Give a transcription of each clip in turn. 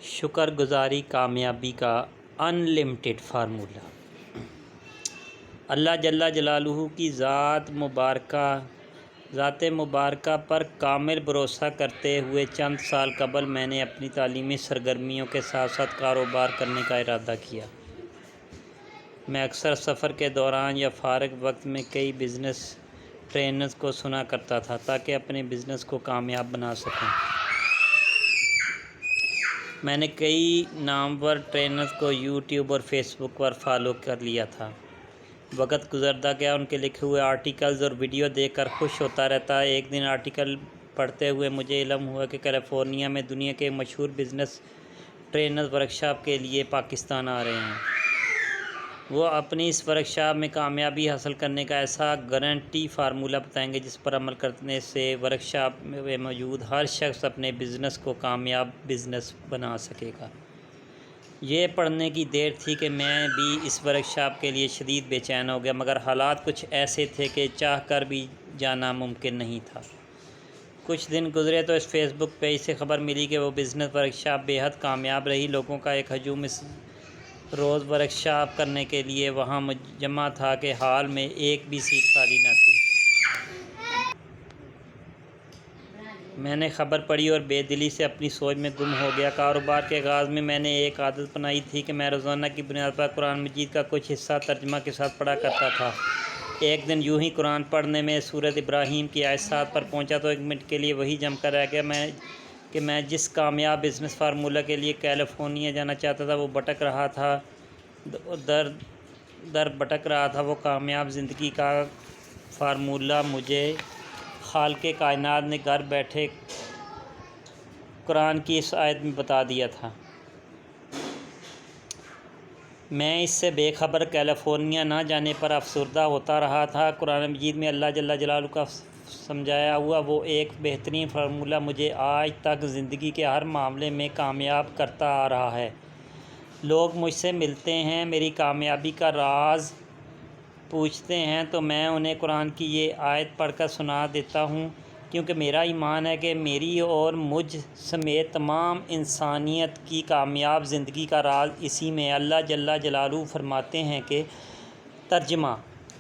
شکر گزاری کامیابی کا انلمیٹڈ فارمولہ۔ اللہ جل جلالہ کی ذات مبارکہ پر کامل بھروسہ کرتے ہوئے چند سال قبل میں نے اپنی تعلیمی سرگرمیوں کے ساتھ ساتھ کاروبار کرنے کا ارادہ کیا۔ میں اکثر سفر کے دوران یا فارغ وقت میں کئی بزنس ٹرینرز کو سنا کرتا تھا تاکہ اپنے بزنس کو کامیاب بنا سکوں۔ میں نے کئی نامور ٹرینرز کو یوٹیوب اور فیس بک پر فالو کر لیا تھا۔ وقت گزرتا گیا، ان کے لکھے ہوئے آرٹیکلز اور ویڈیو دیکھ کر خوش ہوتا رہتا۔ ایک دن آرٹیکل پڑھتے ہوئے مجھے علم ہوا کہ کیلیفورنیا میں دنیا کے مشہور بزنس ٹرینرز ورکشاپ کے لیے پاکستان آ رہے ہیں۔ وہ اپنی اس ورکشاپ میں کامیابی حاصل کرنے کا ایسا گارنٹی فارمولہ بتائیں گے جس پر عمل کرنے سے ورکشاپ میں موجود ہر شخص اپنے بزنس کو کامیاب بزنس بنا سکے گا۔ یہ پڑھنے کی دیر تھی کہ میں بھی اس ورکشاپ کے لیے شدید بے چین ہو گیا، مگر حالات کچھ ایسے تھے کہ چاہ کر بھی جانا ممکن نہیں تھا۔ کچھ دن گزرے تو اس فیس بک پیج سے خبر ملی کہ وہ بزنس ورکشاپ بے حد کامیاب رہی۔ لوگوں کا ایک ہجوم اس روز ورکشاپ کرنے کے لیے وہاں جمع تھا کہ ہال میں ایک بھی سیٹ خالی نہ تھی۔ میں نے خبر پڑھی اور بے دلی سے اپنی سوچ میں گم ہو گیا۔ کاروبار کے آغاز میں میں نے ایک عادت بنائی تھی کہ میں روزانہ کی بنیاد پر قرآن مجید کا کچھ حصہ ترجمہ کے ساتھ پڑھا کرتا تھا۔ ایک دن یوں ہی قرآن پڑھنے میں سورۃ ابراہیم کی آیت 7 پر پہنچا تو ایک منٹ کے لیے وہی جم کر رہ گیا کہ میں جس کامیاب بزنس فارمولہ کے لیے کیلیفورنیا جانا چاہتا تھا وہ بھٹک رہا تھا، بھٹک رہا تھا۔ وہ کامیاب زندگی کا فارمولہ مجھے خالق کائنات نے گھر بیٹھے قرآن کی اس آیت میں بتا دیا تھا۔ میں اس سے بے خبر کیلیفورنیا نہ جانے پر افسردہ ہوتا رہا تھا۔ قرآن مجید میں اللہ جل جلالہ کا سمجھایا ہوا وہ ایک بہترین فارمولہ مجھے آج تک زندگی کے ہر معاملے میں کامیاب کرتا آ رہا ہے۔ لوگ مجھ سے ملتے ہیں، میری کامیابی کا راز پوچھتے ہیں تو میں انہیں قرآن کی یہ آیت پڑھ کر سنا دیتا ہوں، کیونکہ میرا ایمان ہے کہ میری اور مجھ سمیت تمام انسانیت کی کامیاب زندگی کا راز اسی میں ہے۔ اللہ جل جلالہ فرماتے ہیں کہ ترجمہ: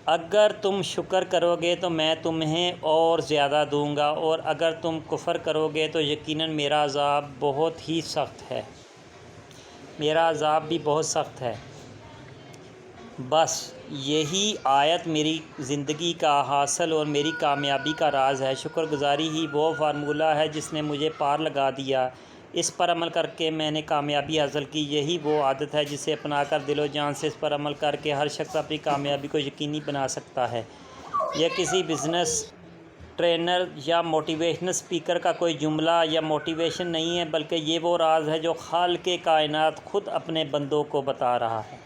اگر تم شکر کرو گے تو میں تمہیں اور زیادہ دوں گا، اور اگر تم کفر کرو گے تو یقیناً میرا عذاب بھی بہت سخت ہے۔ بس یہی آیت میری زندگی کا حاصل اور میری کامیابی کا راز ہے۔ شکر گزاری ہی وہ فارمولہ ہے جس نے مجھے پار لگا دیا۔ اس پر عمل کر کے میں نے کامیابی حاصل کی۔ یہی وہ عادت ہے جسے اپنا کر دل و جان سے اس پر عمل کر کے ہر شخص اپنی کامیابی کو یقینی بنا سکتا ہے۔ یہ کسی بزنس ٹرینر یا موٹیویشنل اسپیکر کا کوئی جملہ یا موٹیویشن نہیں ہے، بلکہ یہ وہ راز ہے جو خالق کائنات خود اپنے بندوں کو بتا رہا ہے۔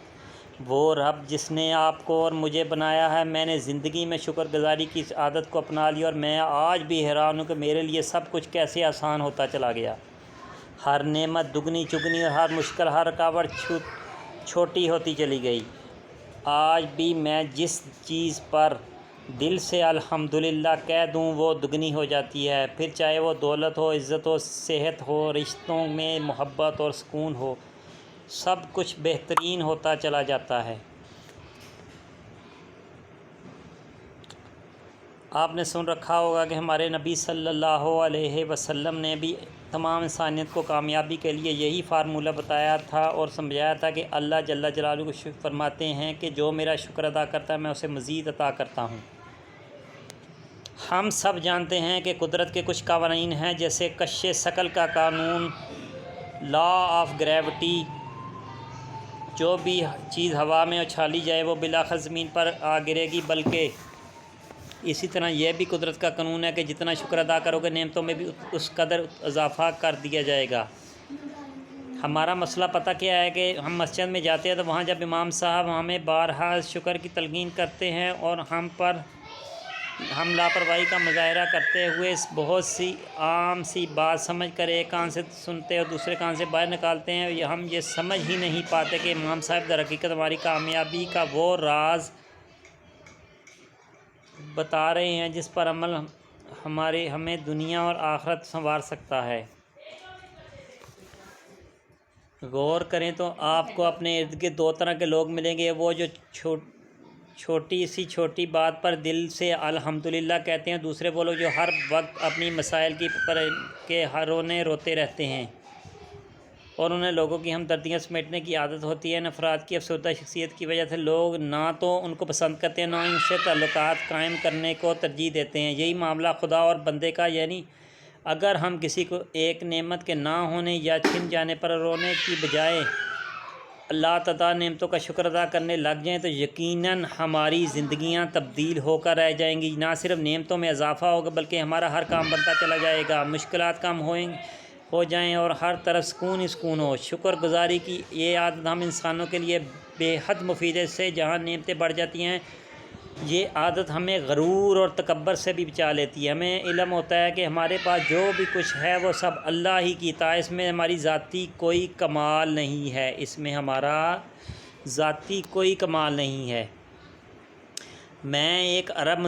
وہ رب جس نے آپ کو اور مجھے بنایا ہے۔ میں نے زندگی میں شکر گزاری کی اس عادت کو اپنا لیا اور میں آج بھی حیران ہوں کہ میرے لیے سب کچھ کیسے آسان ہوتا چلا گیا۔ ہر نعمت دگنی چگنی اور ہر مشکل، ہر رکاوٹ چھوٹی ہوتی چلی گئی۔ آج بھی میں جس چیز پر دل سے الحمدللہ کہہ دوں وہ دگنی ہو جاتی ہے، پھر چاہے وہ دولت ہو، عزت ہو، صحت ہو، رشتوں میں محبت اور سکون ہو، سب کچھ بہترین ہوتا چلا جاتا ہے۔ آپ نے سن رکھا ہوگا کہ ہمارے نبی صلی اللہ علیہ وسلم نے بھی تمام انسانیت کو کامیابی کے لیے یہی فارمولہ بتایا تھا اور سمجھایا تھا کہ اللہ جل جلالہ فرماتے ہیں کہ جو میرا شکر ادا کرتا ہے میں اسے مزید عطا کرتا ہوں۔ ہم سب جانتے ہیں کہ قدرت کے کچھ قوانین ہیں، جیسے کشش ثقل کا قانون، لا آف گریویٹی۔ جو بھی چیز ہوا میں اچھالی جائے وہ بالآخر زمین پر آ گرے گی، بلکہ اسی طرح یہ بھی قدرت کا قانون ہے کہ جتنا شکر ادا کرو گے نعمتوں میں بھی اس قدر اضافہ کر دیا جائے گا۔ ہمارا مسئلہ پتہ کیا ہے کہ ہم مسجد میں جاتے ہیں تو وہاں جب امام صاحب ہمیں بارہا شکر کی تلقین کرتے ہیں اور ہم لاپرواہی کا مظاہرہ کرتے ہوئے اس بہت سی عام سی بات سمجھ کر ایک کان سے سنتے اور دوسرے کان سے باہر نکالتے ہیں، ہم یہ سمجھ ہی نہیں پاتے کہ امام صاحب در حقیقت ہماری کامیابی کا وہ راز بتا رہے ہیں جس پر عمل ہمیں دنیا اور آخرت سنوار سکتا ہے۔ غور کریں تو آپ کو اپنے ارد گرد دو طرح کے لوگ ملیں گے، وہ جو چھوٹی بات پر دل سے الحمدللہ کہتے ہیں، دوسرے وہ لوگ جو ہر وقت اپنی مسائل کے روتے رہتے ہیں اور انہیں لوگوں کی ہمدردیاں سمیٹنے کی عادت ہوتی ہے۔ ان افراد کی افسردہ شخصیت کی وجہ سے لوگ نہ تو ان کو پسند کرتے ہیں، نہ ان سے تعلقات قائم کرنے کو ترجیح دیتے ہیں۔ یہی معاملہ خدا اور بندے کا، یعنی اگر ہم کسی کو ایک نعمت کے نہ ہونے یا چھن جانے پر رونے کی بجائے اللہ تعالیٰ نعمتوں کا شکر ادا کرنے لگ جائیں تو یقیناً ہماری زندگیاں تبدیل ہو کر رہ جائیں گی۔ نہ صرف نعمتوں میں اضافہ ہوگا بلکہ ہمارا ہر کام بنتا چلا جائے گا، مشکلات کم ہو جائیں اور ہر طرف سکون ہی سکون ہو۔ شکر گزاری کی یہ عادت ہم انسانوں کے لیے بے حد مفید ہے۔ اس سے جہاں نعمتیں بڑھ جاتی ہیں، یہ عادت ہمیں غرور اور تکبر سے بھی بچا لیتی ہے۔ ہمیں علم ہوتا ہے کہ ہمارے پاس جو بھی کچھ ہے وہ سب اللہ ہی کی عطا ہے، اس میں ہماری ذاتی کوئی کمال نہیں ہے، میں ایک عرب